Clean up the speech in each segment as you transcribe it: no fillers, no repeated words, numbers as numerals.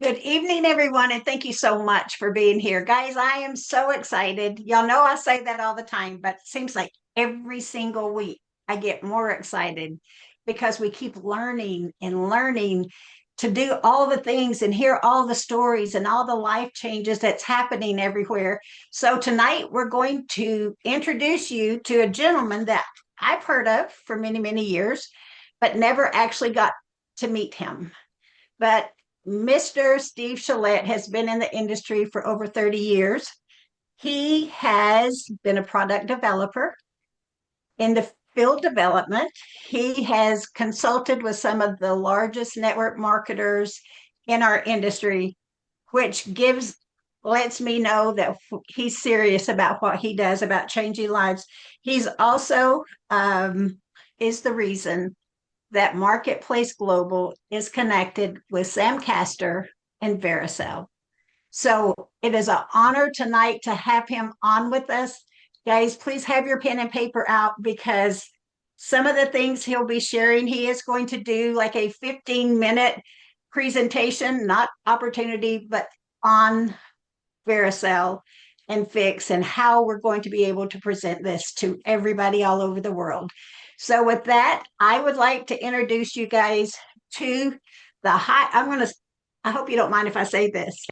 Good evening, everyone, and thank you so much for being here. Guys, I am so excited. Y'all know I say that all the time, but it seems like every single week I get more excited because we keep learning and learning to do all the things and hear all the stories and all the life changes that's happening everywhere. So tonight we're going to introduce you to a gentleman that I've heard of for many, many years, but never actually got to meet him. But Mr. Steve Chelette has been in the industry for over 30 years. He has been a product developer in the field development. He has consulted with some of the largest network marketers in our industry, which lets me know that he's serious about what he does about changing lives. He's also is the reason that Marketplace Global is connected with Sam Castor and VeraCell. So it is an honor tonight to have him on with us. Guys, please have your pen and paper out because some of the things he'll be sharing, he is going to do like a 15-minute presentation, not opportunity, but on VeraCell and Fix and how we're going to be able to present this to everybody all over the world. So with that, I would like to introduce you guys to I hope you don't mind if I say this,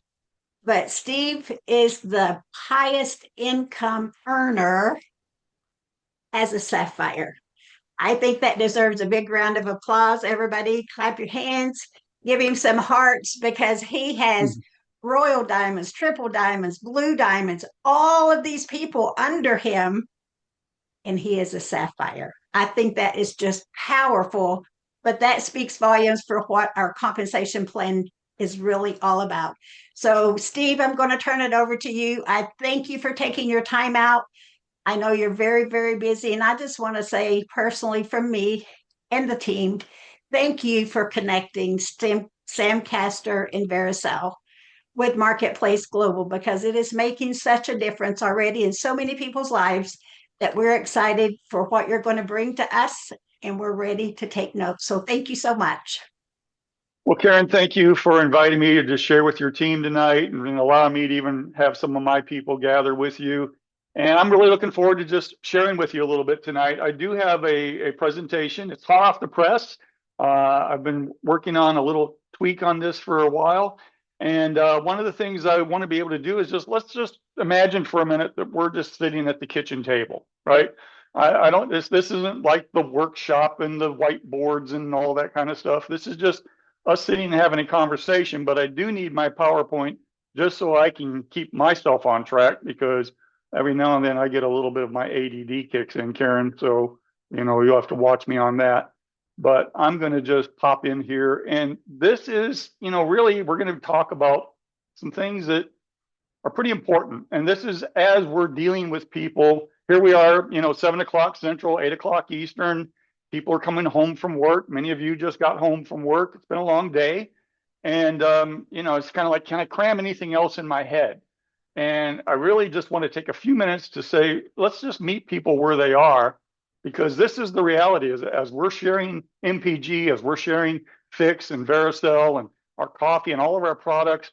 but Steve is the highest income earner as a Sapphire. I think that deserves a big round of applause. Everybody clap your hands, give him some hearts because he has royal diamonds, triple diamonds, blue diamonds, all of these people under him, and he is a Sapphire. I think that is just powerful, but that speaks volumes for what our compensation plan is really all about. So, Steve, I'm going to turn it over to you. I thank you for taking your time out. I know you're very, very busy, and I just want to say personally from me and the team, thank you for connecting Sam Castor and VeraCell with Marketplace Global because it is making such a difference already in so many people's lives that we're excited for what you're going to bring to us and we're ready to take notes. So thank you so much. Well, Karen, thank you for inviting me to just share with your team tonight and allowing me to even have some of my people gather with you. And I'm really looking forward to just sharing with you a little bit tonight. I do have a presentation. It's hot off the press. I've been working on a little tweak on this for a while. And one of the things I want to be able to do is let's just imagine for a minute that we're just sitting at the kitchen table, right? I don't, this isn't like the workshop and the whiteboards and all that kind of stuff. This is just us sitting and having a conversation, but I do need my PowerPoint just so I can keep myself on track because every now and then I get a little bit of my ADD kicks in, Karen. So, you'll have to watch me on that. But I'm going to just pop in here. And this is, really, we're going to talk about some things that are pretty important. And this is as we're dealing with people. Here we are, 7 o'clock Central, 8 o'clock Eastern. People are coming home from work. Many of you just got home from work. It's been a long day. And, it's kind of like, can I cram anything else in my head? And I really just want to take a few minutes to say, let's just meet people where they are, because this is the reality. As we're sharing MPG, as we're sharing Fix and VeraCell and our coffee and all of our products,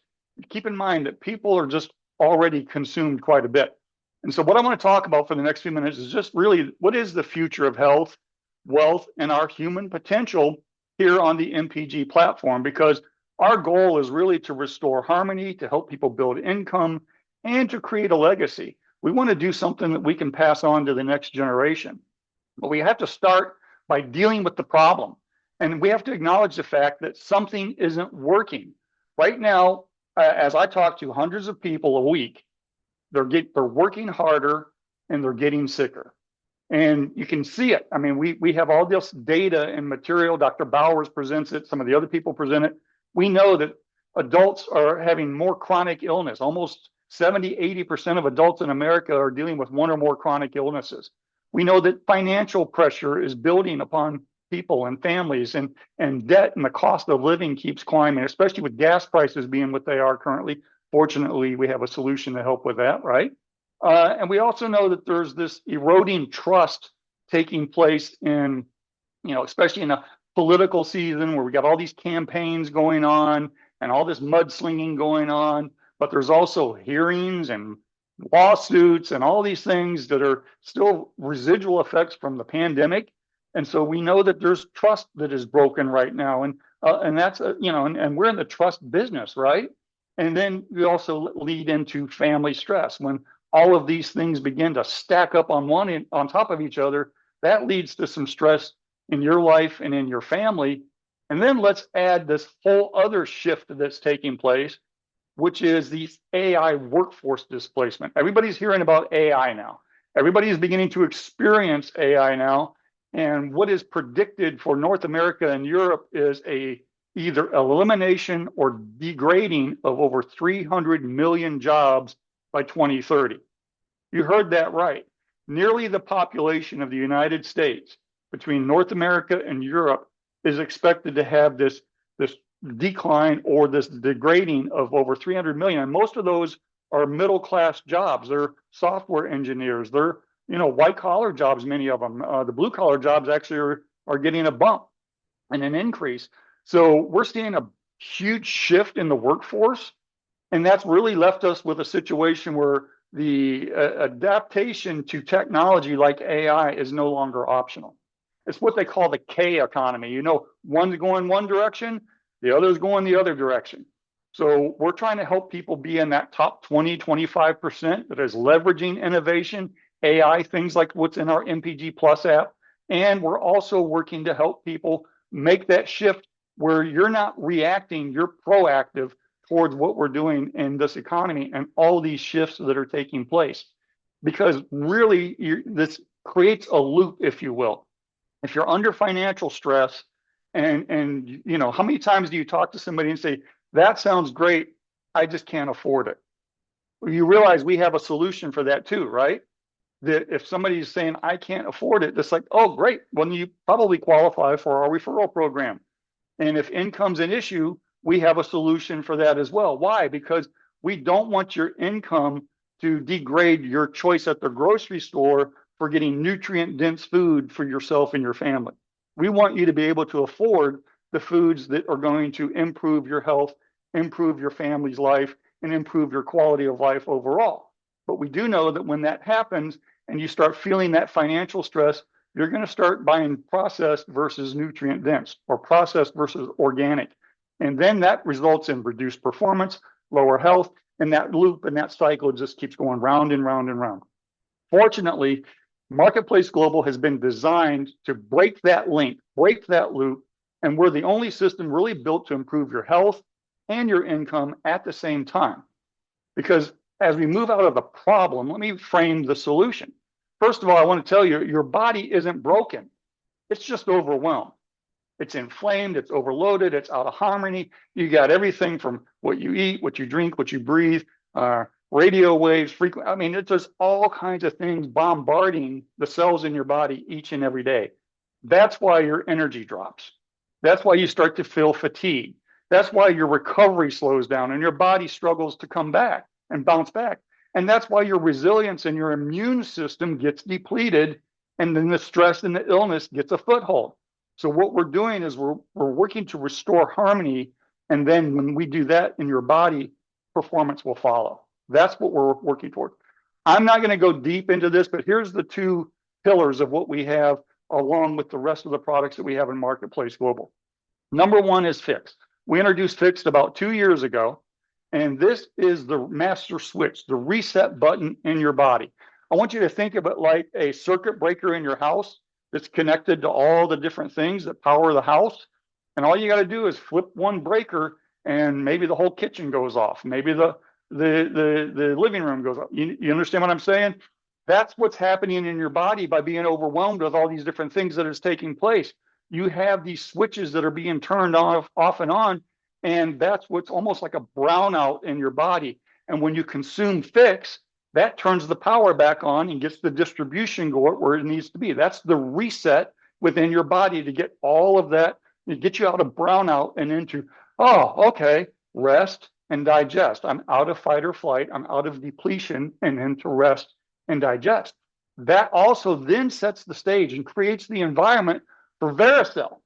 keep in mind that people are just already consumed quite a bit. And so what I want to talk about for the next few minutes is just really what is the future of health, wealth, and our human potential here on the MPG platform, because our goal is really to restore harmony, to help people build income, and to create a legacy. We want to do something that we can pass on to the next generation. But we have to start by dealing with the problem. And we have to acknowledge the fact that something isn't working. Right now, as I talk to hundreds of people a week, they're working harder and they're getting sicker. And you can see it. I mean, we have all this data and material. Dr. Bowers presents it. Some of the other people present it. We know that adults are having more chronic illness. Almost 70–80% of adults in America are dealing with one or more chronic illnesses. We know that financial pressure is building upon people and families, and debt and the cost of living keeps climbing, especially with gas prices being what they are currently. Fortunately, we have a solution to help with that, right? And we also know that there's this eroding trust taking place in, especially in a political season where we got all these campaigns going on and all this mudslinging going on, but there's also hearings and lawsuits and all these things that are still residual effects from the pandemic. And so we know that there's trust that is broken right now. And that's, and we're in the trust business, right? And then we also lead into family stress. When all of these things begin to stack up on top of each other, that leads to some stress in your life and in your family. And then let's add this whole other shift that's taking place, which is the AI workforce displacement. Everybody's hearing about AI now. Everybody is beginning to experience AI now. And what is predicted for North America and Europe is either elimination or degrading of over 300 million jobs by 2030. You heard that right. Nearly the population of the United States between North America and Europe is expected to have this decline or this degrading of over 300 million. And most of those are middle class jobs. They're software engineers. They're white collar jobs, many of them. The blue collar jobs actually are getting a bump and an increase. So we're seeing a huge shift in the workforce. And that's really left us with a situation where the adaptation to technology like AI is no longer optional. It's what they call the K economy. One's going one direction, the other's going the other direction. So we're trying to help people be in that top 20, 25% that is leveraging innovation, AI, things like what's in our MPG Plus app. And we're also working to help people make that shift where you're not reacting, you're proactive towards what we're doing in this economy and all these shifts that are taking place. Because really, this creates a loop, if you will. If you're under financial stress, and how many times do you talk to somebody and say, that sounds great, I just can't afford it? You realize we have a solution for that too, right? That if somebody's saying, I can't afford it, it's like, oh, great. Well, you probably qualify for our referral program. And if income's an issue, we have a solution for that as well. Why? Because we don't want your income to degrade your choice at the grocery store for getting nutrient-dense food for yourself and your family. We want you to be able to afford the foods that are going to improve your health, improve your family's life, and improve your quality of life overall. But we do know that when that happens and you start feeling that financial stress, you're going to start buying processed versus nutrient-dense or processed versus organic. And then that results in reduced performance, lower health, and that loop and that cycle just keeps going round and round and round. Fortunately, Marketplace Global has been designed to break that link, break that loop, and we're the only system really built to improve your health and your income at the same time. Because as we move out of the problem, let me frame the solution. First of all, I want to tell you, your body isn't broken. It's just overwhelmed. It's inflamed, it's overloaded, it's out of harmony. You got everything from what you eat, what you drink, what you breathe, radio waves, frequent. I mean, it's just all kinds of things bombarding the cells in your body each and every day. That's why your energy drops. That's why you start to feel fatigue. That's why your recovery slows down and your body struggles to come back and bounce back. And that's why your resilience and your immune system gets depleted, and then the stress and the illness gets a foothold. So what we're doing is we're working to restore harmony, and then when we do that in your body, performance will follow. That's what we're working toward. I'm not going to go deep into this, but here's the two pillars of what we have along with the rest of the products that we have in Marketplace Global. Number one is Fixed. We introduced Fixed about 2 years ago, and this is the master switch, the reset button in your body. I want you to think of it like a circuit breaker in your house that's connected to all the different things that power the house. And all you got to do is flip one breaker and maybe the whole kitchen goes off. Maybe the living room goes off. You understand what I'm saying? That's what's happening in your body by being overwhelmed with all these different things that is taking place. You have these switches that are being turned off and on, and that's what's almost like a brownout in your body. And when you consume Fix, that turns the power back on and gets the distribution going where it needs to be. That's the reset within your body to get all of that, to get you out of brownout and into, oh, okay, rest and digest. I'm out of fight or flight. I'm out of depletion and into rest and digest. That also then sets the stage and creates the environment for VeraCell.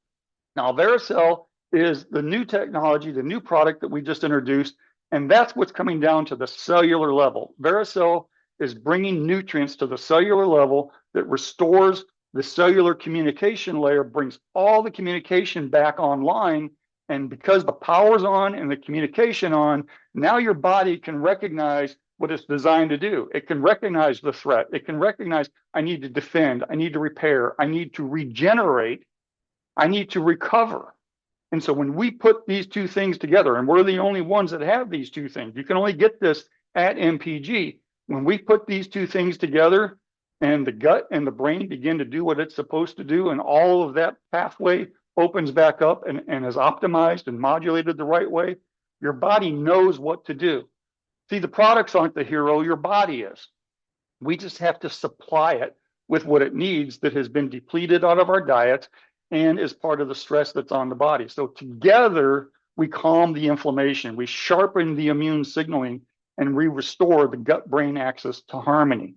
Now, VeraCell is the new technology, the new product that we just introduced, and that's what's coming down to the cellular level. VeraCell is bringing nutrients to the cellular level that restores the cellular communication layer, brings all the communication back online. And because the power's on and the communication on, now your body can recognize what it's designed to do. It can recognize the threat. It can recognize, I need to defend, I need to repair, I need to regenerate, I need to recover. And so when we put these two things together, and we're the only ones that have these two things, you can only get this at MPG. When we put these two things together and the gut and the brain begin to do what it's supposed to do, and all of that pathway opens back up and is optimized and modulated the right way, your body knows what to do. See, the products aren't the hero, your body is. We just have to supply it with what it needs that has been depleted out of our diets and is part of the stress that's on the body. So together, we calm the inflammation, we sharpen the immune signaling, and we restore the gut-brain axis to harmony.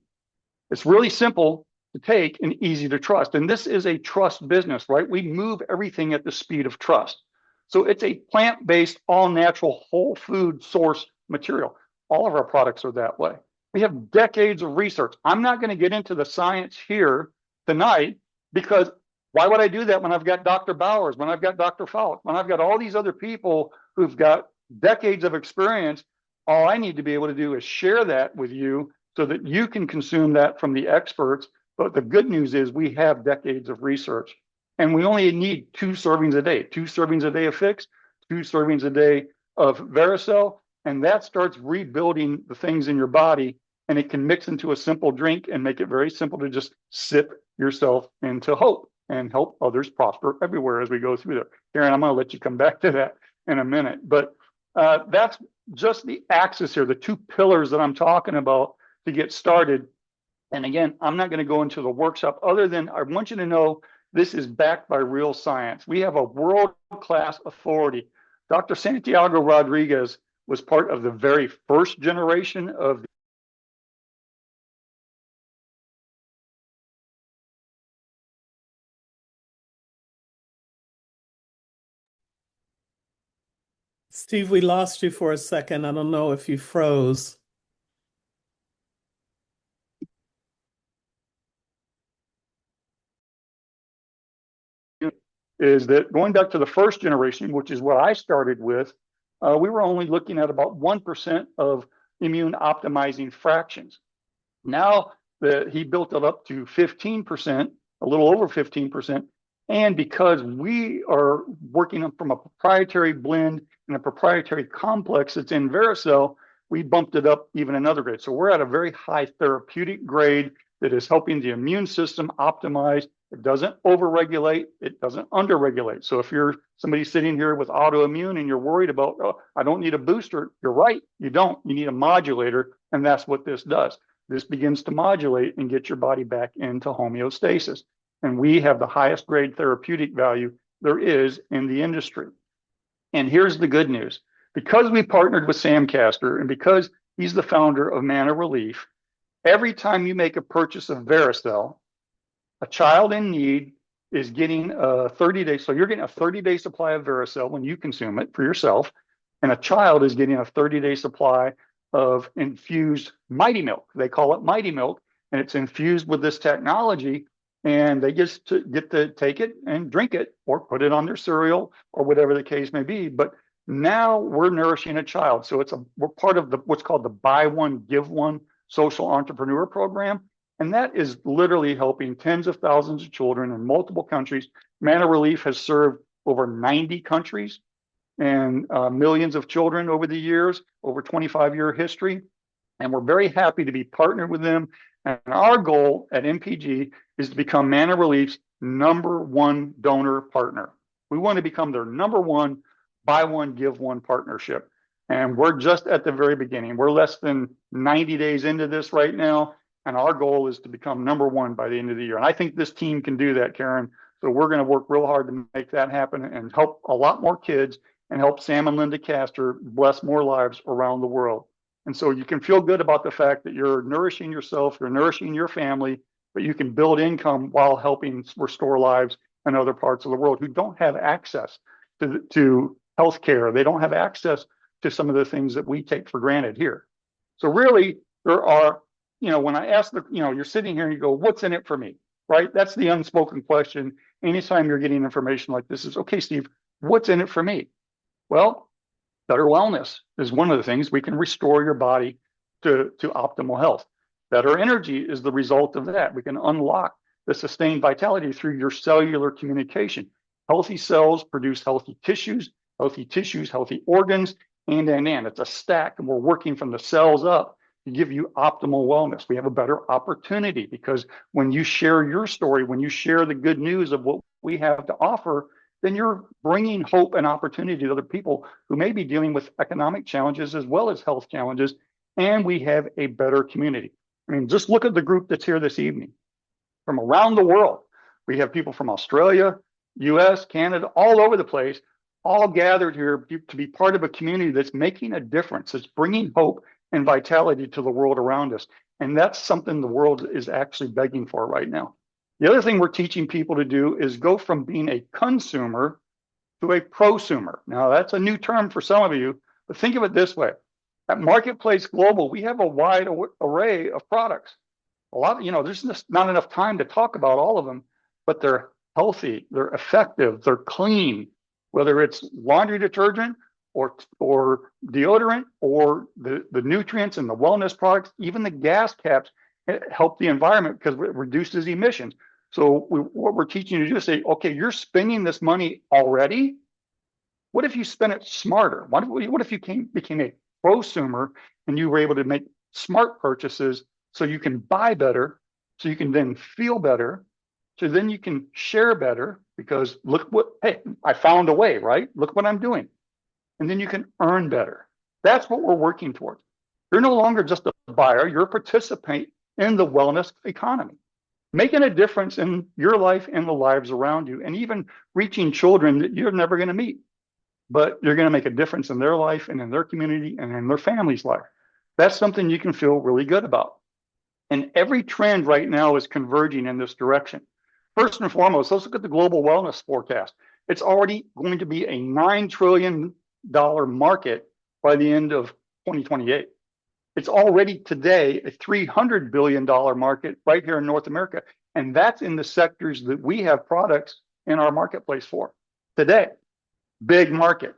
It's really simple to take and easy to trust. And this is a trust business, right? We move everything at the speed of trust. So it's a plant-based, all-natural, whole food source material. All of our products are that way. We have decades of research. I'm not going to get into the science here tonight, because why would I do that when I've got Dr. Bowers, when I've got Dr. Fouts, when I've got all these other people who've got decades of experience? All I need to be able to do is share that with you so that you can consume that from the experts. But the good news is we have decades of research, and we only need 2 servings a day, 2 servings a day of Fix, 2 servings a day of VeraCell, and that starts rebuilding the things in your body, and it can mix into a simple drink and make it very simple to just sip yourself into hope and help others prosper everywhere as we go through there. Karen, I'm going to let you come back to that in a minute, but that's just the axis here, the 2 pillars that I'm talking about to get started. And again, I'm not going to go into the workshop other than I want you to know this is backed by real science. We have a world-class authority. Dr. Santiago Rodriguez was part of the very first generation of Steve, we lost you for a second. I don't know if you froze. Is that going back to the first generation, which is what I started with, we were only looking at about 1% of immune optimizing fractions. Now that he built it up to 15%, a little over 15%, and because we are working from a proprietary blend and a proprietary complex that's in VeraCell, we bumped it up even another grade. So we're at a very high therapeutic grade that is helping the immune system optimize. It doesn't overregulate, it doesn't underregulate. So if you're somebody sitting here with autoimmune and you're worried about, oh, I don't need a booster, you're right, you don't. You need a modulator, and that's what this does. This begins to modulate and get your body back into homeostasis. And we have the highest grade therapeutic value there is in the industry. And here's the good news. Because we partnered with Sam Castor and because he's the founder of Mana Relief, every time you make a purchase of VeraCell, a child in need is getting a 30-day, so you're getting a 30-day supply of VeraCell when you consume it for yourself, and a child is getting a 30-day supply of infused Mighty Milk. They call it Mighty Milk, and it's infused with this technology, and they just get to take it and drink it or put it on their cereal or whatever the case may be. But now we're nourishing a child. So we're part of what's called the Buy One, Give One social entrepreneur program. And that is literally helping tens of thousands of children in multiple countries. Mana Relief has served over 90 countries and millions of children over the years, over 25-year history. And we're very happy to be partnered with them. And our goal at MPG is to become Mana Relief's #1 donor partner. We want to become their #1 Buy One, Give One partnership. And we're just at the very beginning. We're less than 90 days into this right now. And our goal is to become #1 by the end of the year. And I think this team can do that, Karen. So we're going to work real hard to make that happen and help a lot more kids and help Sam and Linda Castor bless more lives around the world. And so you can feel good about the fact that you're nourishing yourself, you're nourishing your family, but you can build income while helping restore lives in other parts of the world who don't have access to healthcare. They don't have access to some of the things that we take for granted here. So really, there are, when I ask you're sitting here and you go, what's in it for me, right? That's the unspoken question. Anytime you're getting information like this is, okay, Steve, what's in it for me? Well, better wellness is one of the things. We can restore your body to optimal health. Better energy is the result of that. We can unlock the sustained vitality through your cellular communication. Healthy cells produce healthy tissues, healthy organs, and. It's a stack, and we're working from the cells up to give you optimal wellness. We have a better opportunity because when you share your story, when you share the good news of what we have to offer, then you're bringing hope and opportunity to other people who may be dealing with economic challenges as well as health challenges, and we have a better community. I mean, just look at the group that's here this evening. From around the world, we have people from Australia, US, Canada, all over the place, all gathered here to be part of a community that's making a difference. It's bringing hope and vitality to the world around us. And that's something the world is actually begging for right now. The other thing we're teaching people to do is go from being a consumer to a prosumer. Now, that's a new term for some of you, but think of it this way. At Marketplace Global, we have a wide array of products. A lot, there's just not enough time to talk about all of them, but they're healthy, they're effective, they're clean, whether it's laundry detergent or deodorant or the nutrients and the wellness products, even the gas caps help the environment because it reduces emissions. So what we're teaching you to do is say, okay, you're spending this money already. What if you spent it smarter? What if you became a prosumer and you were able to make smart purchases so you can buy better, so you can then feel better, so then you can share better because hey, I found a way, right? Look what I'm doing. And then you can earn better. That's what we're working towards. You're no longer just a buyer, you're a participant in the wellness economy, making a difference in your life and the lives around you, and even reaching children that you're never going to meet. But you're going to make a difference in their life and in their community and in their family's life. That's something you can feel really good about. And every trend right now is converging in this direction. First and foremost, let's look at the global wellness forecast. It's already going to be a $9 trillion market by the end of 2028. It's already today a $300 billion market right here in North America. And that's in the sectors that we have products in our marketplace for today. Big market.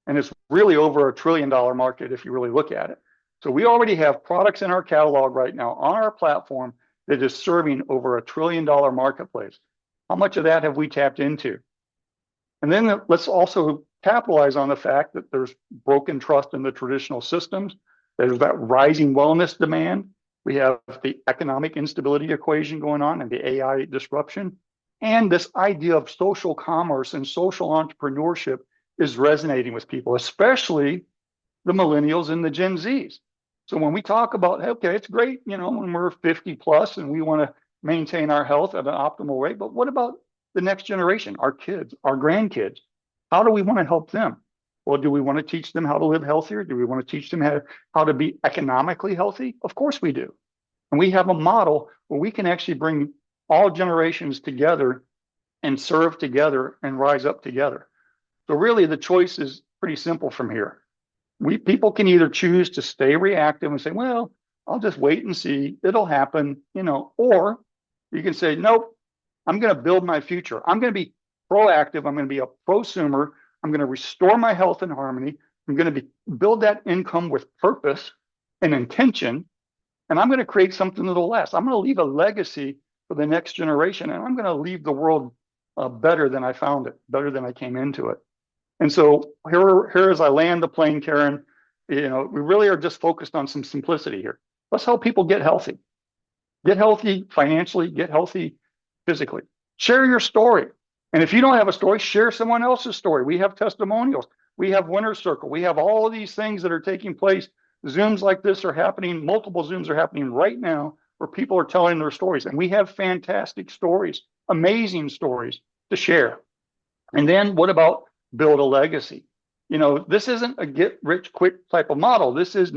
And it's really over $1 trillion market if you really look at it. So we already have products in our catalog right now on our platform that is serving over $1 trillion marketplace. How much of that have we tapped into? And then let's also capitalize on the fact that there's broken trust in the traditional systems. There's that rising wellness demand. We have the economic instability equation going on and the AI disruption. And this idea of social commerce and social entrepreneurship is resonating with people, especially the millennials and the Gen Zs. So when we talk about, okay, it's great, when we're 50 plus and we want to maintain our health at an optimal rate, but what about the next generation, our kids, our grandkids? How do we want to help them? Well, do we want to teach them how to live healthier? Do we want to teach them how to be economically healthy? Of course we do. And we have a model where we can actually bring all generations together and serve together and rise up together. So really the choice is pretty simple from here. People can either choose to stay reactive and say, well, I'll just wait and see, it'll happen, or you can say, nope, I'm going to build my future. I'm going to be proactive. I'm going to be a prosumer. I'm going to restore my health and harmony. I'm going to build that income with purpose and intention. And I'm going to create something that'll last. I'm going to leave a legacy for the next generation. And I'm going to leave the world better than I found it, better than I came into it. And so here as I land the plane, Karen, we really are just focused on some simplicity here. Let's help people get healthy financially, get healthy physically. Share your story. And if you don't have a story, share someone else's story. We have testimonials. We have Winner's Circle. We have all of these things that are taking place. Zooms like this are happening. Multiple Zooms are happening right now where people are telling their stories. And we have fantastic stories, amazing stories to share. And then what about build a legacy? This isn't a get rich quick type of model. This is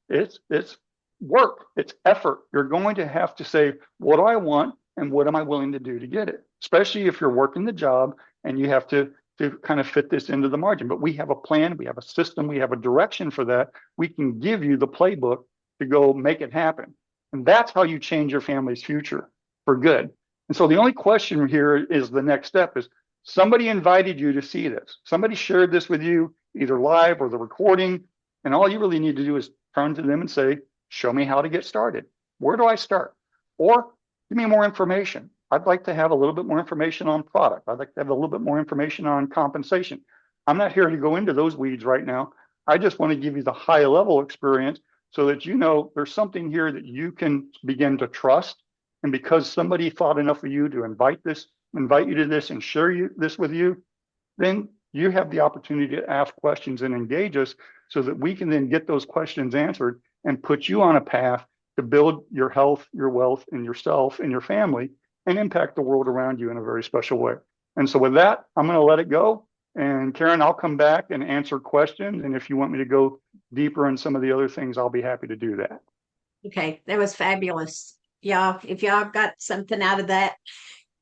it's work, it's effort. You're going to have to say, what do I want and what am I willing to do to get it? Especially if you're working the job and you have to to kind of fit this into the margin. But we have a plan, we have a system, we have a direction for that. We can give you the playbook to go make it happen. And that's how you change your family's future for good. And so the only question here is the next step is somebody invited you to see this. Somebody shared this with you, either live or the recording. And all you really need to do is turn to them and say, show me how to get started. Where do I start? Or give me more information. I'd like to have a little bit more information on product. I'd like to have a little bit more information on compensation. I'm not here to go into those weeds right now. I just want to give you the high level experience so that you know there's something here that you can begin to trust. And because somebody thought enough of you to invite you to this and share this with you, then you have the opportunity to ask questions and engage us so that we can then get those questions answered and put you on a path to build your health, your wealth, and yourself and your family and impact the world around you in a very special way. And so with that, I'm going to let it go. And Karen, I'll come back and answer questions. And if you want me to go deeper in some of the other things, I'll be happy to do that. Okay, that was fabulous. Y'all, if y'all got something out of that,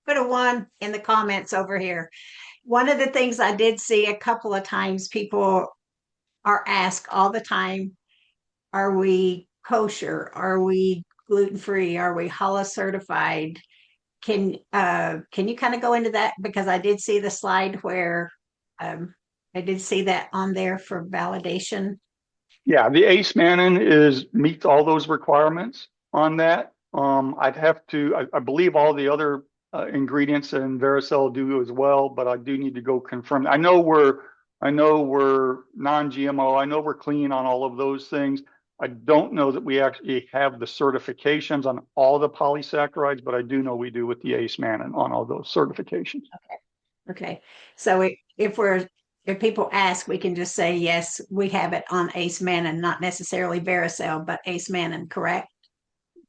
put a 1 in the comments over here. One of the things I did see a couple of times, people are asked all the time, are we kosher? Are we gluten-free? Are we halal certified? Can you kind of go into that? Because I did see the slide where I did see that on there for validation. Yeah, the ACE Mannin meets all those requirements on that. I believe all the other ingredients in VeraCell do as well, but I do need to go confirm. I know we're non-GMO. I know we're clean on all of those things. I don't know that we actually have the certifications on all the polysaccharides, but I do know we do with the ACE Mannin on all those certifications. Okay. So if people ask, we can just say, yes, we have it on ACE Mannin, not necessarily VeraCell, but ACE Mannin, correct?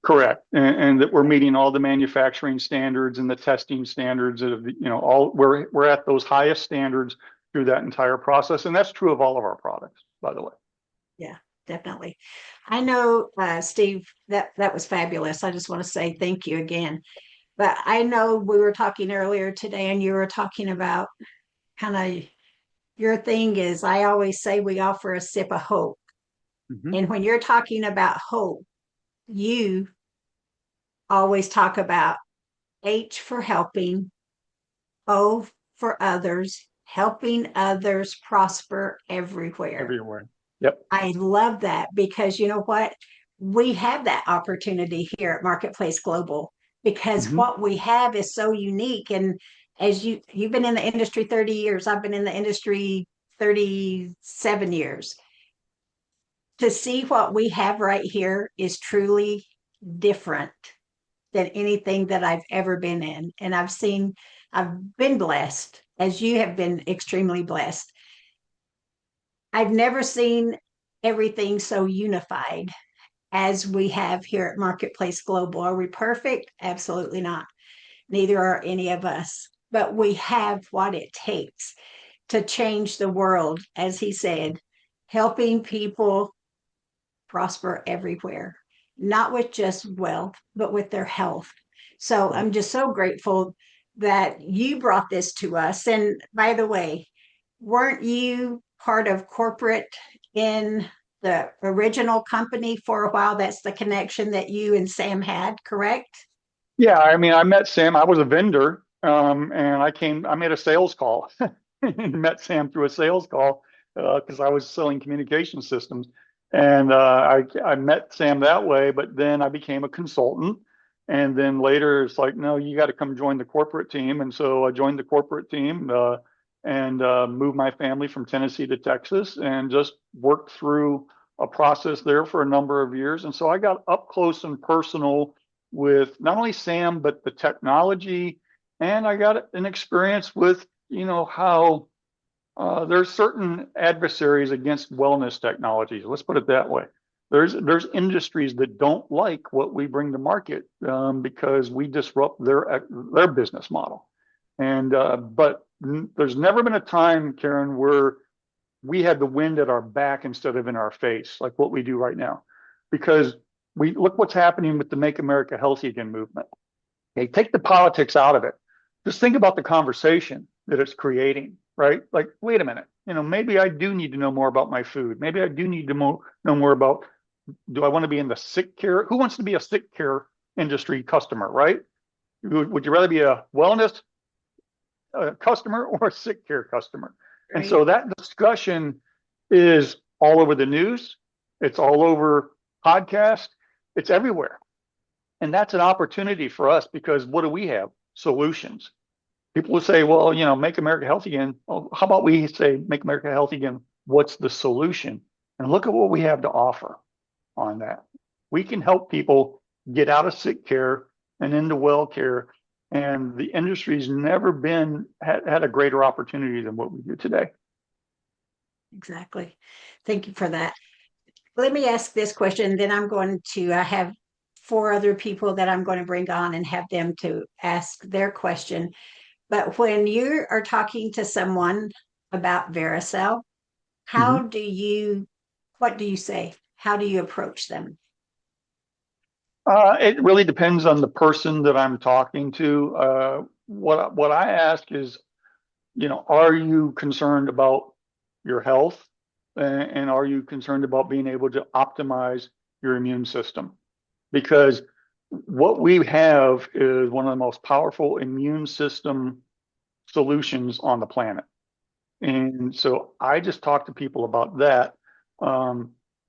Correct. And that we're meeting all the manufacturing standards and the testing standards of, we're at those highest standards through that entire process. And that's true of all of our products, by the way. Yeah, definitely. I know, Steve, that was fabulous. I just want to say thank you again. But I know we were talking earlier today and you were talking about kind of your thing is, I always say we offer a sip of hope. Mm-hmm. And when you're talking about hope, you always talk about H for helping, O for others, helping others prosper everywhere. Everywhere. Yep. I love that because you know what? We have that opportunity here at Marketplace Global because what we have is so unique. And as you've been in the industry 30 years, I've been in the industry 37 years. To see what we have right here is truly different than anything that I've ever been in. And I've been blessed, as you have been extremely blessed. I've never seen everything so unified as we have here at Marketplace Global. Are we perfect? Absolutely not. Neither are any of us. But we have what it takes to change the world, as he said, helping people prosper everywhere, not with just wealth, but with their health. So I'm just so grateful that you brought this to us. And by the way, weren't you part of corporate in the original company for a while? That's the connection that you and Sam had, correct? Yeah, I mean, I met Sam. I was a vendor, and I made a sales call and met Sam through a sales call because I was selling communication systems. And I met Sam that way, but then I became a consultant. And then later it's like, no, you got to come join the corporate team. And so I joined the corporate team and moved my family from Tennessee to Texas and just worked through a process there for a number of years. And so I got up close and personal with not only Sam, but the technology. And I got an experience with, how there's certain adversaries against wellness technologies. Let's put it that way. There's industries that don't like what we bring to market because we disrupt their business model. And but there's never been a time, Karen, where we had the wind at our back instead of in our face, like what we do right now. Because we look what's happening with the Make America Healthy Again movement. Okay, take the politics out of it. Just think about the conversation that it's creating. right? Like, wait a minute, maybe I do need to know more about my food. Maybe I do need to know more about, do I want to be in the sick care? Who wants to be a sick care industry customer, right? Would you rather be a wellness customer or a sick care customer? And Right. so that discussion is all over the news. It's all over podcast. It's everywhere. And that's an opportunity for us because what do we have? Solutions. People will say, well, make America healthy again. Well, how about we say, make America healthy again? What's the solution? And look at what we have to offer on that. We can help people get out of sick care and into well care. And the industry's never had a greater opportunity than what we do today. Exactly. Thank you for that. Let me ask this question, then I'm going to have four other people that I'm going to bring on and have them to ask their question. But when you are talking to someone about VeraCell, Mhm. what do you say? How do you approach them? It really depends on the person that I'm talking to. What I ask is, are you concerned about your health, and are you concerned about being able to optimize your immune system? Because what we have is one of the most powerful immune system solutions on the planet. And so I just talk to people about that,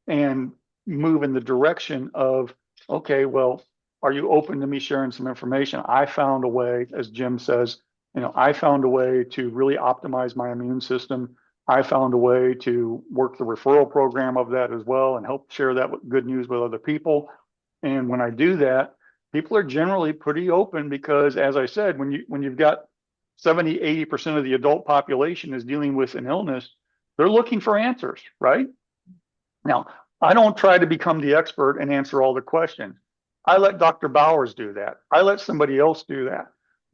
and move in the direction of, okay, well, are you open to me sharing some information? I found a way, as Jim says, I found a way to really optimize my immune system. I found a way to work the referral program of that as well and help share that good news with other people. And when I do that, people are generally pretty open because, as I said, when you've got 70, 80% of the adult population is dealing with an illness, they're looking for answers, right? Now, I don't try to become the expert and answer all the questions. I let Dr. Bowers do that. I let somebody else do that.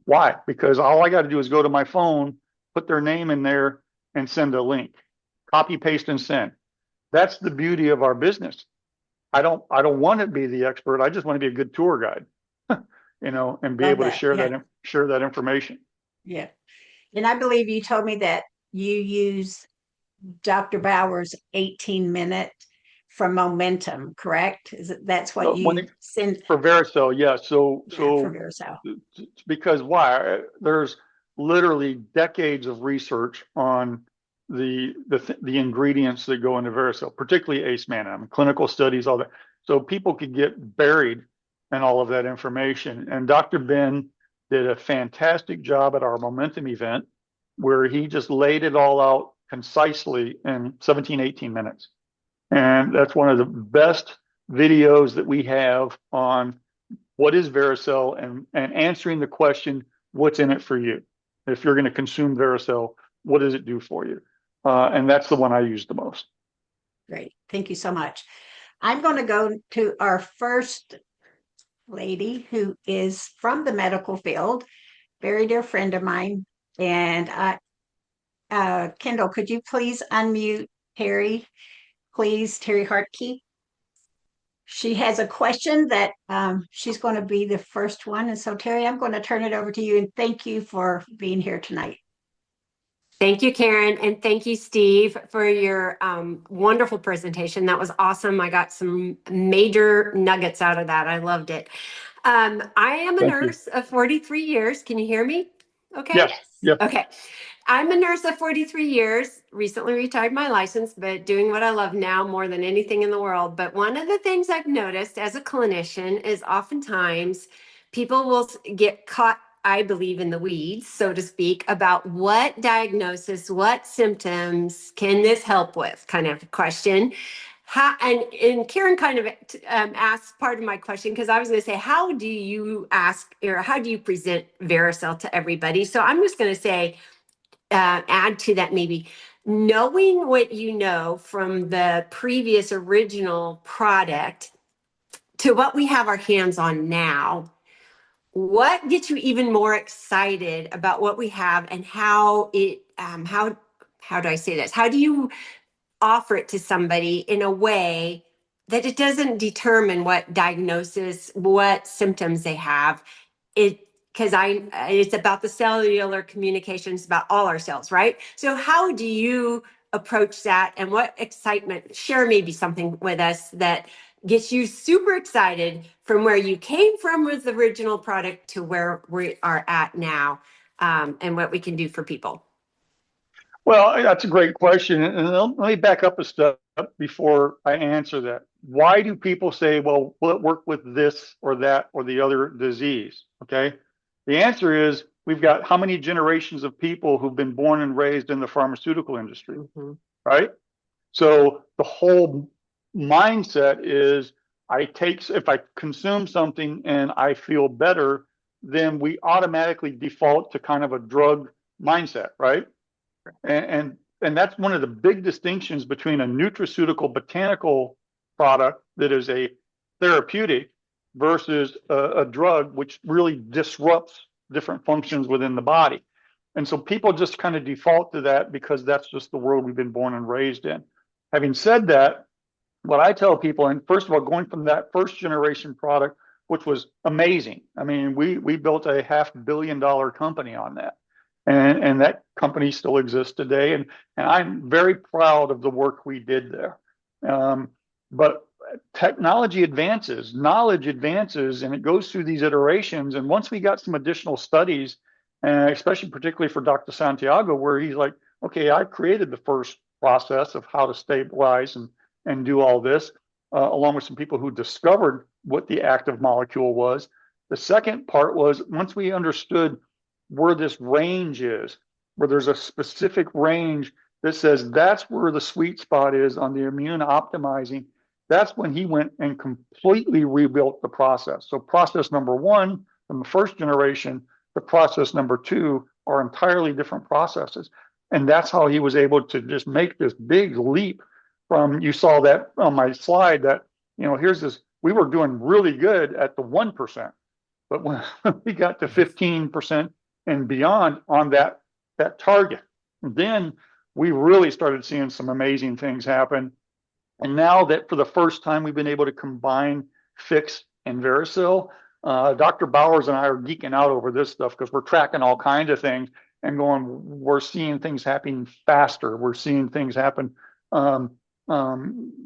Why? Because all I got to do is go to my phone, put their name in there, and send a link. Copy, paste, and send. That's the beauty of our business. I don't want to be the expert. I just want to be a good tour guide, and be Love able to that. share Yeah. that information. Yeah. And I believe you told me that you use Dr. Bauer's 18-minute from Momentum, correct? That's what When you send? For VeraCell, yeah. So Yeah, for VeraCell. because why? There's literally decades of research on the ingredients that go into VeraCell, particularly ACE man, clinical studies, all that. So people could get buried in all of that information. And Dr. Ben did a fantastic job at our Momentum event where he just laid it all out concisely in 17, 18 minutes. And that's one of the best videos that we have on what is VeraCell and answering the question, what's in it for you? If you're going to consume VeraCell, what does it do for you? And that's the one I use the most. Great. Thank you so much. I'm going to go to our first lady who is from the medical field, very dear friend of mine. And Kendall, could you please unmute Terry, please, Terry Hartkey? She has a question that she's going to be the first one. And so, Terry, I'm going to turn it over to you and thank you for being here tonight. Thank you, Karen, and thank you, Steve, for your wonderful presentation. That was awesome. I got some major nuggets out of that. I loved it. I am a Thank you. nurse of 43 years. Can you hear me? Okay. Yes. Yes. Okay. I'm a nurse of 43 years, recently retired my license, but doing what I love now more than anything in the world. But one of the things I've noticed as a clinician is oftentimes people will get caught, I believe, in the weeds, so to speak, about what diagnosis, what symptoms can this help with kind of question. And Karen kind of asked part of my question because I was going to say, how do you ask or how do you present VeraCell to everybody? So I'm just going to say, add to that maybe knowing what you know from the previous original product to what we have our hands on now. What gets you even more excited about what we have and how it how do I say this? How do you offer it to somebody in a way that it doesn't determine what diagnosis, what symptoms they have? It because it's about the cellular communications about all our cells, right? So how do you approach that, and what excitement? Share maybe something with us that gets you super excited from where you came from with the original product to where we are at now, and what we can do for people. Well, that's a great question. And let me back up a step before I answer that. Why do people say, well, will it work with this or that or the other disease? Okay. The answer is we've got how many generations of people who've been born and raised in the pharmaceutical industry, right? So the whole mindset is if I consume something and I feel better, then we automatically default to kind of a drug mindset, right? And that's one of the big distinctions between a nutraceutical botanical product that is a therapeutic versus a drug, which really disrupts different functions within the body. And so people just kind of default to that because that's just the world we've been born and raised in. Having said that, what I tell people, and first of all, going from that first generation product, which was amazing. I mean, we built a $500 million company on that. And that company still exists today. And I'm very proud of the work we did there. But technology advances, knowledge advances, and it goes through these iterations. And once we got some additional studies, especially particularly for Dr. Santiago, where he's like, okay, I created the first process of how to stabilize and do all this, along with some people who discovered what the active molecule was. The second part was once we understood where this range is, where there's a specific range that says that's where the sweet spot is on the immune optimizing, that's when he went and completely rebuilt the process. So process number one from the first generation to process number two are entirely different processes. And that's how he was able to just make this big leap from, you saw that on my slide, that, here's this, we were doing really good at the 1%, but when we got to 15% and beyond on that target, then we really started seeing some amazing things happen. And now that for the first time we've been able to combine Fix and VeraCell, Dr. Bowers and I are geeking out over this stuff because we're tracking all kinds of things and we're seeing things happen faster. We're seeing things happen. We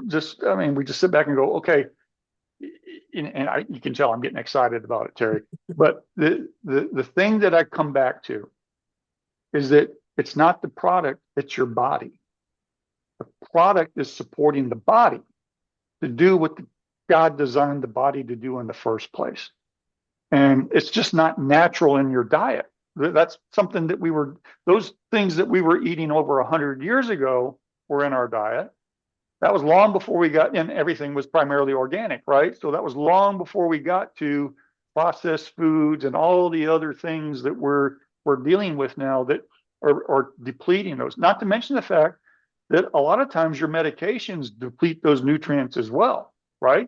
just sit back and go, okay. And you can tell I'm getting excited about it, Terry. But the thing that I come back to is that it's not the product, it's your body. The product is supporting the body to do what God designed the body to do in the first place. And it's just not natural in your diet. That's something that those things that we were eating over 100 years ago were in our diet. That was long before we got in, everything was primarily organic, right? So that was long before we got to processed foods and all the other things that we're dealing with now that are depleting those. Not to mention the fact that a lot of times your medications deplete those nutrients as well, right?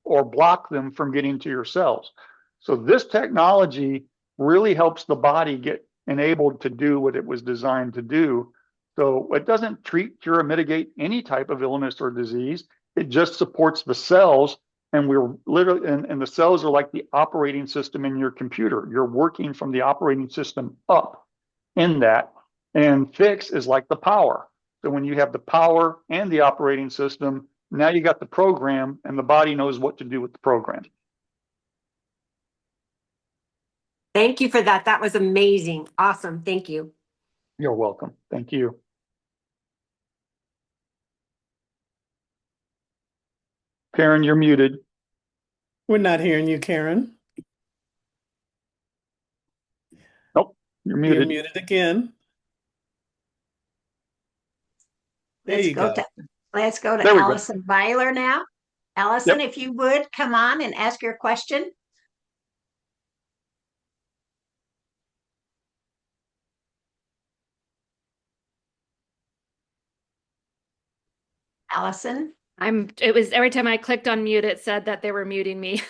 Or block them from getting to your cells. So this technology really helps the body get enabled to do what it was designed to do. So it doesn't treat, cure, or mitigate any type of illness or disease. It just supports the cells. And we're literally, and the cells are like the operating system in your computer. You're working from the operating system up in that. And Fix is like the power. So when you have the power and the operating system, now you got the program and the body knows what to do with the program. Thank you for that. That was amazing. Awesome. Thank you. You're welcome. Thank you. Karen, you're muted. We're not hearing you, Karen. Nope, you're muted. You're muted again. There you go. Let's go to There we go. Allison Byler now. Allison, if you would come on and ask your question. Allison? It was every time I clicked on mute, it said that they were muting me.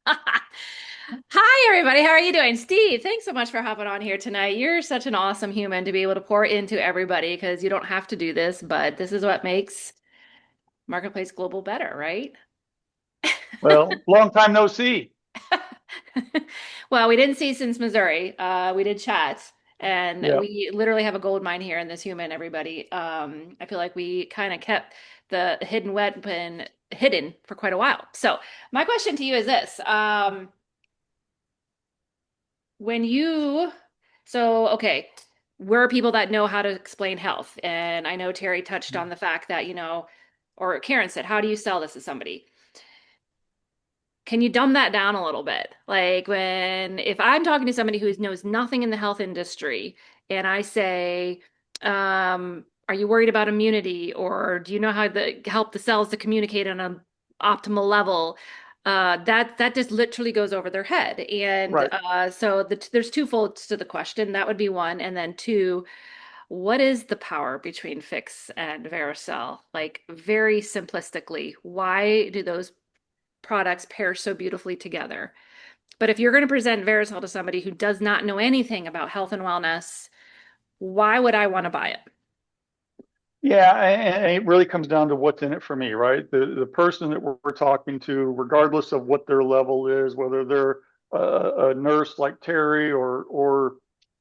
Hi, everybody. How are you doing? Steve, thanks so much for hopping on here tonight. You're such an awesome human to be able to pour into everybody because you don't have to do this, but this is what makes Marketplace Global better, right? Well, long time no see. Well, we didn't see since Missouri. We did chat, and Yeah. we literally have a gold mine here in this human, everybody. I feel like we kind of kept the hidden weapon hidden for quite a while. So my question to you is this. When you, so okay, we're people that know how to explain health. And I know Terry touched on the fact that, or Karen said, how do you sell this to somebody? Can you dumb that down a little bit? Like if I'm talking to somebody who knows nothing in the health industry and I say, are you worried about immunity or do you know how to help the cells to communicate on an optimal level? That just literally goes over their head. And Right. so there's two folds to the question. That would be one. And then two, what is the power between Fix and VeraCell? Like very simplistically, why do those products pair so beautifully together? But if you're going to present VeraCell to somebody who does not know anything about health and wellness, why would I want to buy it? Yeah, and it really comes down to what's in it for me, right? The person that we're talking to, regardless of what their level is, whether they're a nurse like Terry or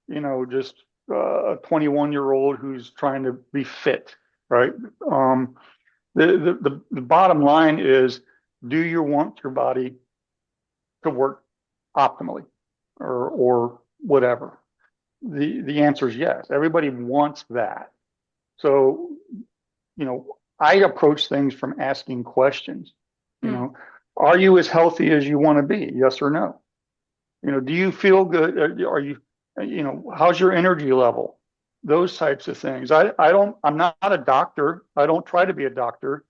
just a 21-year-old who's trying to be fit, right? The bottom line is, do you want your body to work optimally or whatever? The answer is yes. Everybody wants that. So, I approach things from asking questions. Are you as healthy as you want to be? Yes or no? Do you feel good? Are you, how's your energy level? Those types of things. I'm not a doctor. I don't try to be a doctor.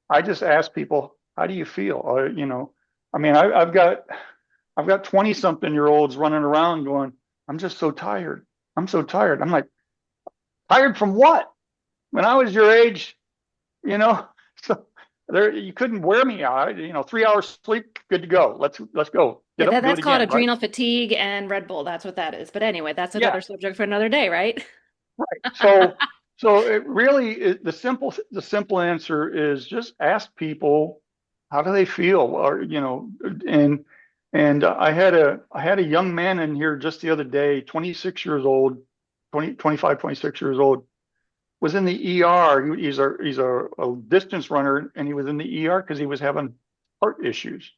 I just ask people, how do you feel? I mean, I've got 20-something-year-olds running around going, I'm just so tired. I'm so tired. I'm like, tired from what? When I was your age, so there you couldn't wear me out. 3 hours sleep, good to go. Let's go. Yeah, Get up and do it that's called again, right? adrenal fatigue and Red Bull. That's what that is. But anyway, that's Yeah, another subject for another day, right? right. So it really the simple answer is just ask people how do they feel, or and I had a young man in here just the other day, 26 years old, 25, 26 years old, was in the ER. He's a distance runner, and he was in the ER because he was having heart issues,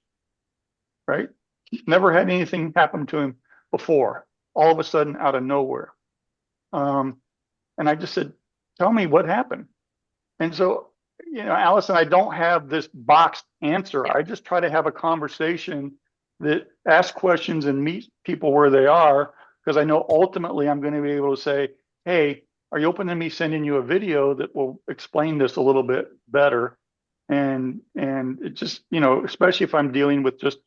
right? Never had anything happen to him before. All of a sudden, out of nowhere. And I just said, tell me what happened. And so, Allison, I don't have this boxed answer. Yeah. I just try to have a conversation that asks questions and meet people where they are, because I know ultimately I'm going to be able to say, hey, are you open to me sending you a video that will explain this a little bit better? And it just, especially if I'm dealing with just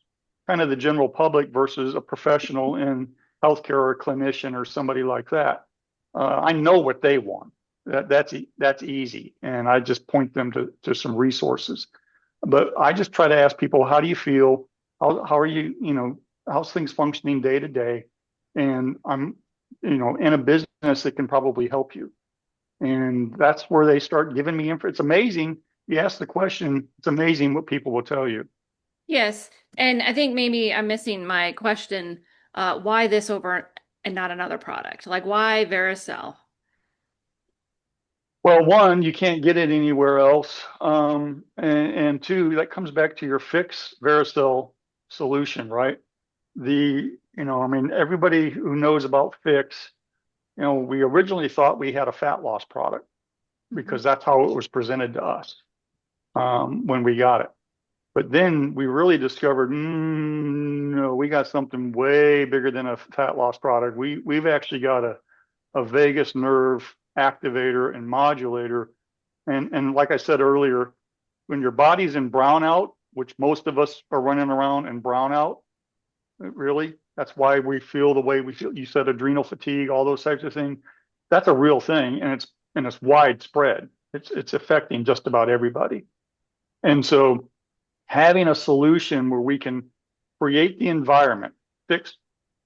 kind of the general public versus a professional in healthcare or a clinician or somebody like that. I know what they want. That's easy. And I just point them to some resources. But I just try to ask people, how do you feel? How are you, how's things functioning day to day? And I'm, in a business that can probably help you. And that's where they start giving me info. It's amazing. You ask the question, it's amazing what people will tell you. Yes. And I think maybe I'm missing my question. Why this over and not another product? Like why VeraCell? Well, one, you can't get it anywhere else. And two, that comes back to your Fix VeraCell solution, right? Everybody who knows about Fix, we originally thought we had a fat loss product because that's how it was presented to us when we got it. But then we really discovered, no, we got something way bigger than a fat loss product. We've actually got a vagus nerve activator and modulator. And like I said earlier, when your body's in brownout, which most of us are running around in brownout, really, that's why we feel the way we feel. You said adrenal fatigue, all those types of things. That's a real thing, and it's widespread. It's affecting just about everybody. And so having a solution where we can create the environment,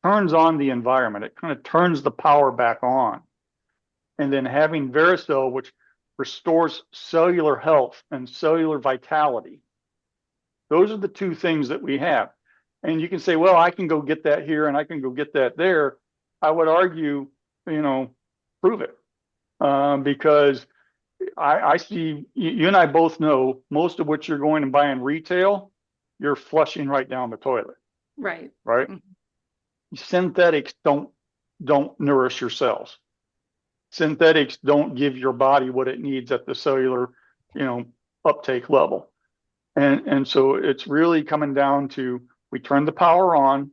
turns on the environment, it kind of turns the power back on. And then having VeraCell, which restores cellular health and cellular vitality. Those are the two things that we have. And you can say, well, I can go get that here and I can go get that there. I would argue, prove it. Because I see you and I both know most of what you're going and buying retail, you're flushing right down the toilet, Right. right? Mhm. Synthetics don't nourish your cells. Synthetics don't give your body what it needs at the cellular, uptake level. And so it's really coming down to, we turn the power on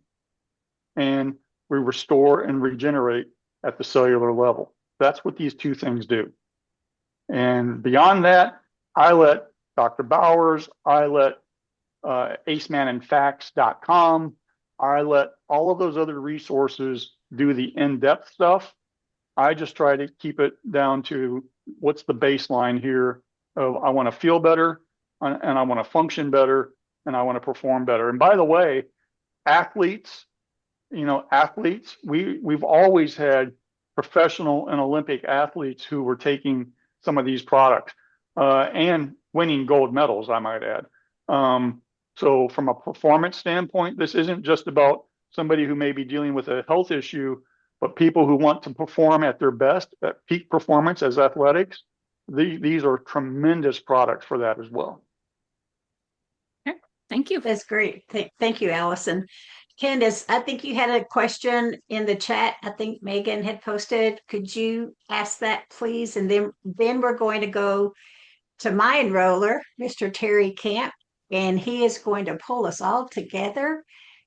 and we restore and regenerate at the cellular level. That's what these two things do. And beyond that, I let Dr. Bowers, I let acemanandfacts.com, I let all of those other resources do the in-depth stuff. I just try to keep it down to what's the baseline here of, I want to feel better and I want to function better and I want to perform better. And by the way, athletes, we've always had professional and Olympic athletes who were taking some of these products and winning gold medals, I might add. So from a performance standpoint, this isn't just about somebody who may be dealing with a health issue, but people who want to perform at their best, at peak performance as athletics. These are tremendous products for that as well. Okay. Thank you. That's great. Thank you, Allison. Candace, I think you had a question in the chat. I think Megan had posted. Could you ask that, please? And then we're going to go to my enroller, Mr. Terry Camp, and he is going to pull us all together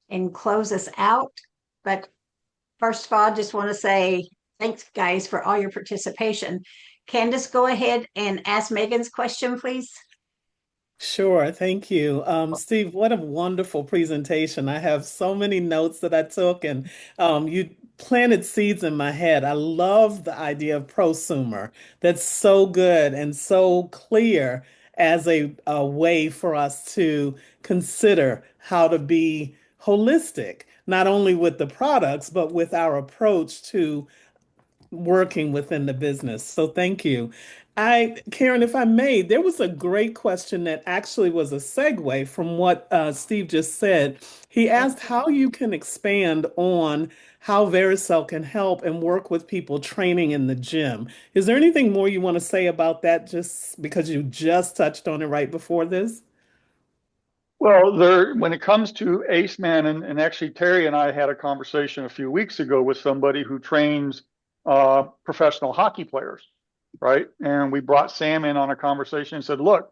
and close us out. But first of all, I just want to say thanks, guys, for all your participation. Candace, go ahead and ask Megan's question, please. Sure, thank you. Steve, what a wonderful presentation. I have so many notes that I took, and you planted seeds in my head. I love the idea of prosumer. That's so good and so clear as a way for us to consider how to be holistic, not only with the products, but with our approach to working within the business. So thank you. Karen, if I may, there was a great question that actually was a segue from what Steve just said. He asked how you can expand on how VeraCell can help and work with people training in the gym. Is there anything more you want to say about that, just because you just touched on it right before this? Well, when it comes to Aceman, and actually Terry and I had a conversation a few weeks ago with somebody who trains professional hockey players, right? And we brought Sam in on a conversation and said, look,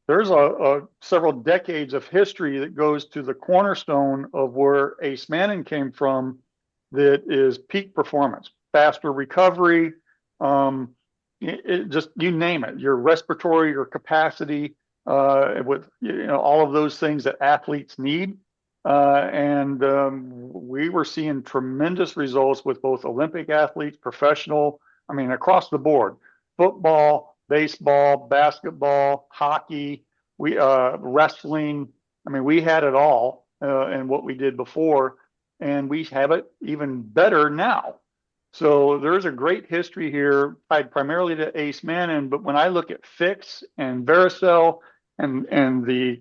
there's a several decades of history that goes to the cornerstone of where Ace Manning came from, that is peak performance, faster recovery, just you name it, your respiratory, your capacity, with all of those things that athletes need. And we were seeing tremendous results with both Olympic athletes, professional, across the board, football, baseball, basketball, hockey, wrestling. We had it all in what we did before, and we have it even better now. So there's a great history here, tied primarily to Ace Manning. But when I look at Fix and VeraCell and the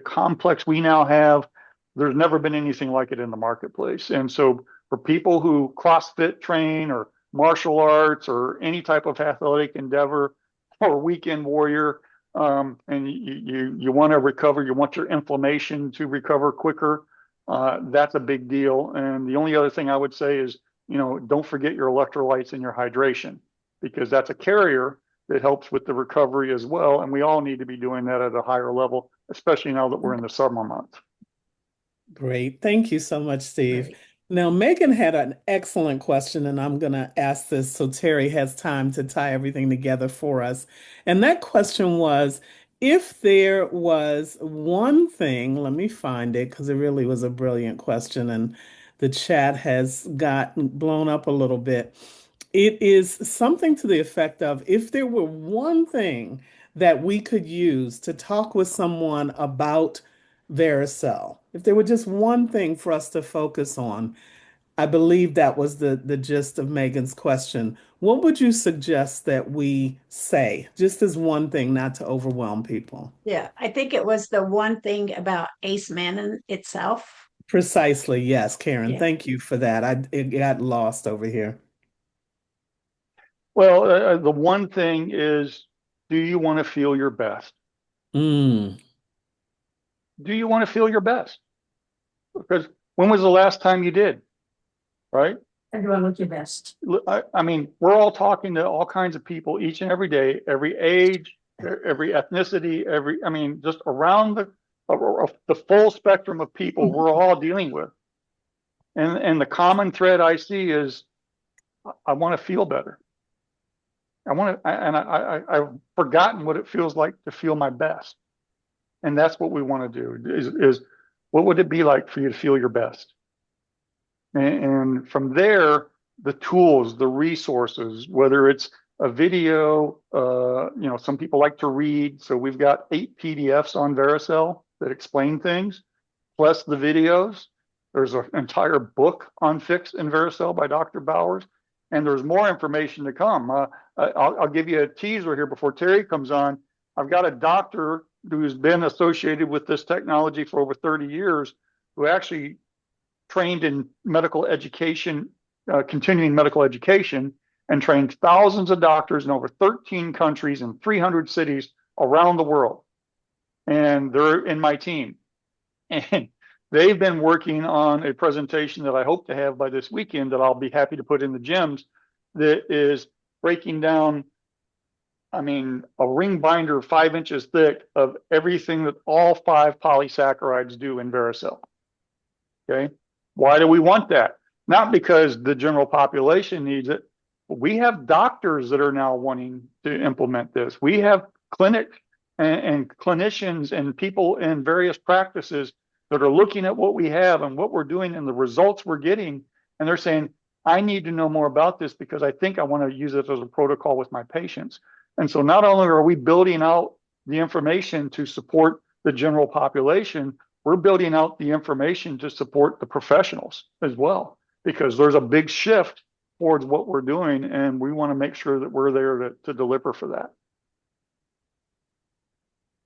complex we now have, there's never been anything like it in the marketplace. And so for people who CrossFit train or martial arts or any type of athletic endeavor or weekend warrior, and you want to recover, you want your inflammation to recover quicker, that's a big deal. And the only other thing I would say is, don't forget your electrolytes and your hydration, because that's a carrier that helps with the recovery as well. And we all need to be doing that at a higher level, especially now that we're in the summer months. Great. Thank you so much, Steve. Great. Now, Megan had an excellent question, and I'm going to ask this so Terry has time to tie everything together for us. And that question was, if there was one thing, let me find it because it really was a brilliant question, and the chat has gotten blown up a little bit. It is something to the effect of, if there were one thing that we could use to talk with someone about VeraCell, if there were just one thing for us to focus on, I believe that was the gist of Megan's question. What would you suggest that we say, just as one thing, not to overwhelm people? Yeah, I think it was the one thing about Ace Manning itself. Precisely. Yes, Karen. Yeah. Thank you for that. It got lost over here. Well, the one thing is, do you want to feel your best? Mm. Do you want to feel your best? Because when was the last time you did? Right? And do I look your best? I mean, we're all talking to all kinds of people each and every day, every age, every ethnicity, I mean, just around the full spectrum of people we're all dealing with. And the common thread I see is, I want to feel better. I've forgotten what it feels like to feel my best. And that's what we want to do is what would it be like for you to feel your best? And from there, the tools, the resources, whether it's a video, some people like to read. So we've got 8 PDFs on VeraCell that explain things, plus the videos. There's an entire book on Fix in VeraCell by Dr. Bowers, and there's more information to come. I'll give you a teaser here before Terry comes on. I've got a doctor who's been associated with this technology for over 30 years, who actually trained in medical education, continuing medical education, and trained thousands of doctors in over 13 countries and 300 cities around the world. And they're in my team. And they've been working on a presentation that I hope to have by this weekend that I'll be happy to put in the gyms, that is breaking down, I mean, a ring binder 5 inches thick of everything that all 5 polysaccharides do in VeraCell. Okay. Why do we want that? Not because the general population needs it. But we have doctors that are now wanting to implement this. We have clinic and clinicians and people in various practices that are looking at what we have and what we're doing and the results we're getting. And they're saying, I need to know more about this because I think I want to use it as a protocol with my patients. And so not only are we building out the information to support the general population, we're building out the information to support the professionals as well, because there's a big shift towards what we're doing, and we want to make sure that we're there to deliver for that.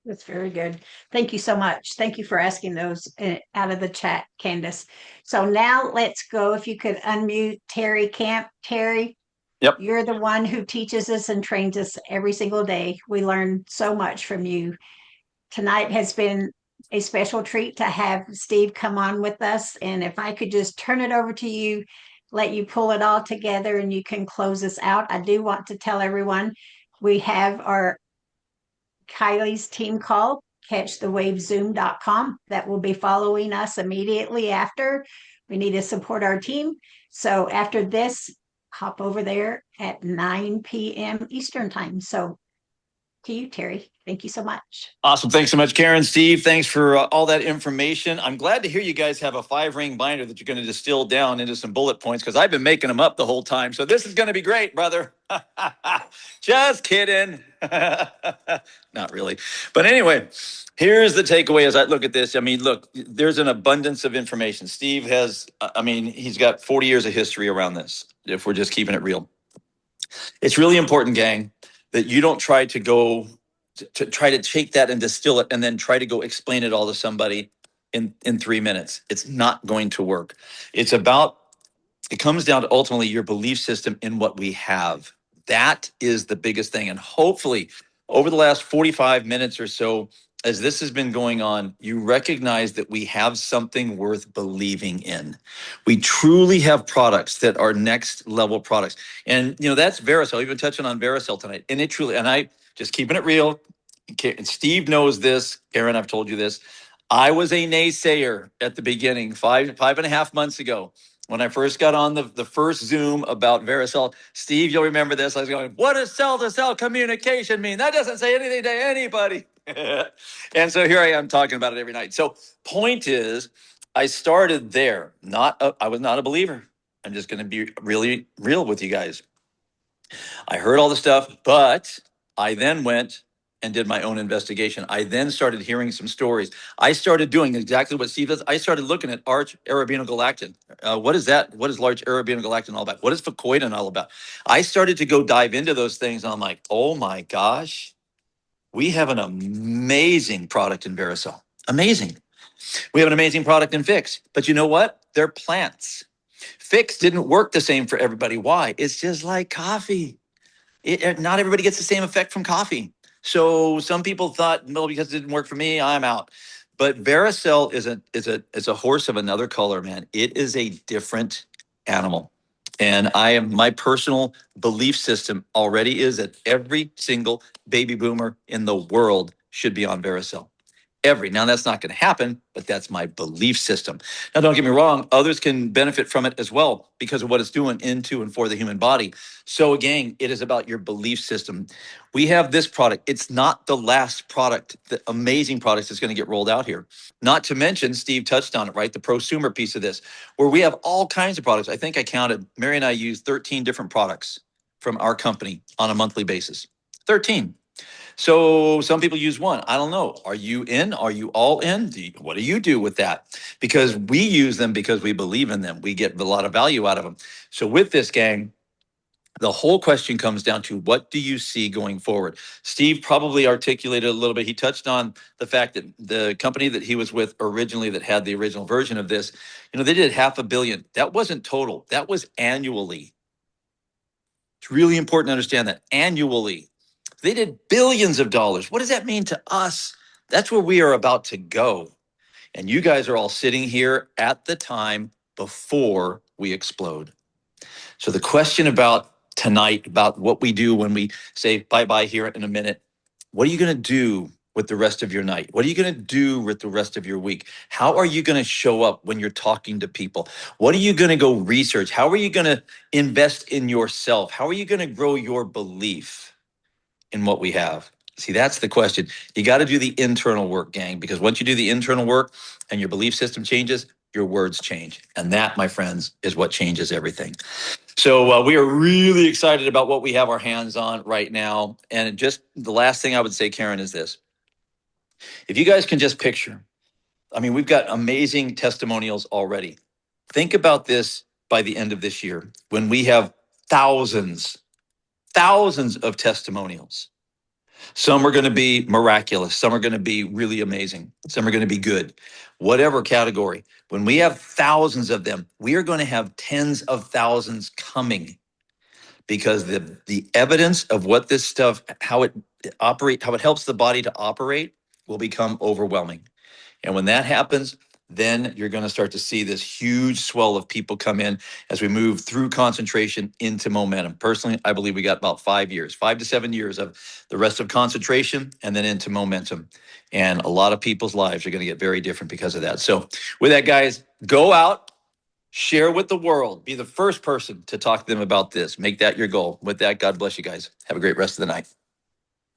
That's very good. Thank you so much. Thank you for asking those out of the chat, Candace. So now let's go. If you could unmute Terry Camp. Terry, Yep. You're the one who teaches us and trains us every single day. We learn so much from you. Tonight has been a special treat to have Steve come on with us. And if I could just turn it over to you, let you pull it all together and you can close us out. I do want to tell everyone we have our Kylie's team call, catchthewavezoom.com, that will be following us immediately after. We need to support our team. So after this, hop over there at 9 p.m. Eastern time. So to you, Terry. Thank you so much. Awesome. Thanks so much, Karen. Steve, thanks for all that information. I'm glad to hear you guys have a 5-ring binder that you're going to distill down into some bullet points, because I've been making them up the whole time. So this is going to be great, brother. Just kidding. Not really. But anyway, here's the takeaway as I look at this. I mean, look, there's an abundance of information. Steve has, he's got 40 years of history around this, if we're just keeping it real. It's really important, gang, that you don't try to go to try to take that and distill it and then try to go explain it all to somebody in 3 minutes. It's not going to work. It comes down to ultimately your belief system in what we have. That is the biggest thing. And hopefully over the last 45 minutes or so, as this has been going on, you recognize that we have something worth believing in. We truly have products that are next level products. And, that's VeraCell. We've been touching on VeraCell tonight. And it truly, and I just keeping it real. And Steve knows this. Karen, I've told you this. I was a naysayer at the beginning, five and a half months ago. When I first got on the first Zoom about VeraCell, Steve, you'll remember this. I was going, what does cell-to-cell communication mean? That doesn't say anything to anybody. And so here I am talking about it every night. So point is, I started there. I was not a believer. I'm just going to be really real with you guys. I heard all the stuff, but I then went and did my own investigation. I then started hearing some stories. I started doing exactly what Steve does. I started looking at arch arabinogalactin. What is that? What is large arabinogalactin all about? What is fucoidan all about? I started to go dive into those things, and I'm like, oh my gosh, we have an amazing product in VeraCell. Amazing. We have an amazing product in Fix, but you know what? They're plants. Fix didn't work the same for everybody. Why? It's just like coffee. Not everybody gets the same effect from coffee. So some people thought, no, because it didn't work for me, I'm out. But VeraCell is a horse of another color, man. It is a different animal. And my personal belief system already is that every single baby boomer in the world should be on VeraCell. Now that's not going to happen, but that's my belief system. Now, don't get me wrong, others can benefit from it as well because of what it's doing into and for the human body. So again, it is about your belief system. We have this product. It's not the last product, the amazing products that's going to get rolled out here. Not to mention, Steve touched on it, right? The prosumer piece of this, where we have all kinds of products. I think I counted, Mary and I use 13 different products from our company on a monthly basis. 13. So some people use one. I don't know. Are you in? Are you all in? What do you do with that? Because we use them because we believe in them. We get a lot of value out of them. So with this, gang, the whole question comes down to, what do you see going forward? Steve probably articulated a little bit. He touched on the fact that the company that he was with originally that had the original version of this, they did $500 million. That wasn't total. That was annually. It's really important to understand that annually. They did billions of dollars. What does that mean to us? That's where we are about to go. And you guys are all sitting here at the time before we explode. So the question about tonight, about what we do when we say bye-bye here in a minute, what are you going to do with the rest of your night? What are you going to do with the rest of your week? How are you going to show up when you're talking to people? What are you going to go research? How are you going to invest in yourself? How are you going to grow your belief in what we have? See, that's the question. You got to do the internal work, gang, because once you do the internal work and your belief system changes, your words change. And that, my friends, is what changes everything. So we are really excited about what we have our hands on right now. And just the last thing I would say, Karen, is this. If you guys can just picture, we've got amazing testimonials already. Think about this by the end of this year when we have thousands of testimonials. Some are going to be miraculous. Some are going to be really amazing. Some are going to be good. Whatever category. When we have thousands of them, we are going to have tens of thousands coming, because the evidence of what this stuff, how it helps the body to operate, will become overwhelming. And when that happens, then you're going to start to see this huge swell of people come in as we move through concentration into momentum. Personally, I believe we got about 5 to 7 years of the rest of concentration and then into momentum. And a lot of people's lives are going to get very different because of that. So with that, guys, go out, share with the world, be the first person to talk to them about this. Make that your goal. With that, God bless you guys. Have a great rest of the night.